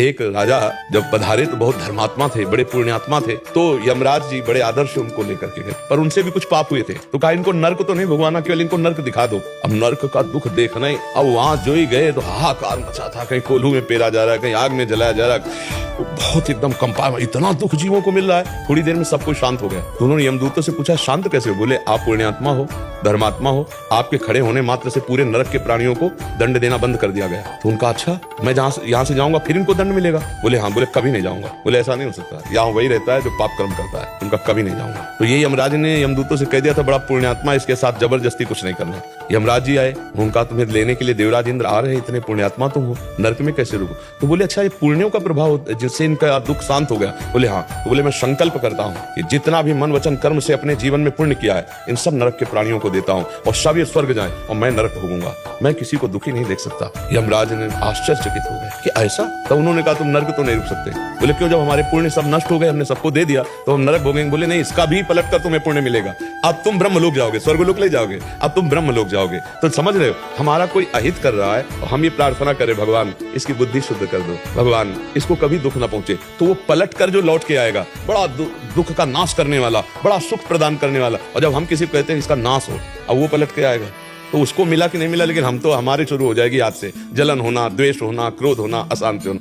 एक राजा जब पधारे तो बहुत धर्मात्मा थे, बड़े पुण्यात्मा थे। तो यमराज जी बड़े आदर से उनको लेकर के गए, पर उनसे भी कुछ पाप हुए थे। तो कहा इनको नर्क तो नहीं भगवाना, केवल इनको नर्क दिखा दो। अब नर्क का दुख देखना ही, अब वहां जो ही गए तो हाहाकार मचा था, कहीं कोल्हू में पेरा जा रहा है, कहीं आग में जलाया जा रहा है, बहुत एकदम कंपा, इतना दुख जीवों को मिल रहा है। थोड़ी देर में सब कुछ शांत हो गया। तो उन्होंने यमदूतों से पूछा शांत कैसे हो? बोले आप पुण्यात्मा हो, धर्मात्मा हो, आपके खड़े होने मात्र से पूरे नरक के प्राणियों को दंड देना बंद कर दिया गया। तो उनका अच्छा, मैं यहाँ से जाऊंगा फिर इनको दंड मिलेगा? बोले हाँ। बोले कभी नहीं जाऊंगा। बोले ऐसा नहीं हो सकता, यहाँ वही रहता है जो पाप कर्म करता है, उनका कभी नहीं जाऊंगा। तो ये यमराज ने यमदूतों से कह दिया था, बड़ा पुण्यात्मा, इसके साथ जबरदस्ती कुछ नहीं करना। यमराज जी आए, उनका तुम्हें लेने के लिए देवराज इंद्र आ रहे हैं, इतने पुण्यात्मा तुम हो, नरक में कैसे रुको? तो बोले अच्छा ये पुण्यों का प्रभाव जिससे इनका दुख शांत हो गया? बोले हाँ। तो बोले मैं संकल्प करता हूँ कि जितना भी मन वचन कर्म से अपने जीवन में पुण्य किया है, इन सब नरक के प्राणियों को देता हूँ और सब ये स्वर्ग जाएं और मैं नरक भोगूंगा, मैं किसी को दुखी नहीं देख सकता। यमराज ने आश्चर्यचकित हो गए कि ऐसा? तो उन्होंने कहा तुम नरक तो नहीं रुक सकते। बोले क्यों? जब हमारे पुण्य सब नष्ट हो गए, हमने सबको दे दिया, तो हम नरक भोगेंगे? बोले नहीं, इसका भी पलट कर तुम्हें पुण्य मिलेगा। अब तुम ब्रह्मलोक जाओगे, स्वर्गलोक ले जाओगे, अब तुम ब्रह्मलोक जाओगे। तो समझ रहे हो, हमारा कोई अहित कर रहा है और हम ये प्रार्थना करें भगवान इसकी बुद्धि शुद्ध कर दो, भगवान इसको कभी दुख ना पहुंचे। तो वो पलट कर जो लौट के आएगा, बड़ा दुख का नाश करने वाला, बड़ा सुख प्रदान करने वाला। और जब हम किसी को कहते हैं इसका नाश हो, अब वो पलट के आएगा, तो उसको मिला कि नहीं मिला, लेकिन हम तो हमारे शुरू हो जाएगी आज से जलन होना, द्वेष होना, क्रोध होना, अशांति होना।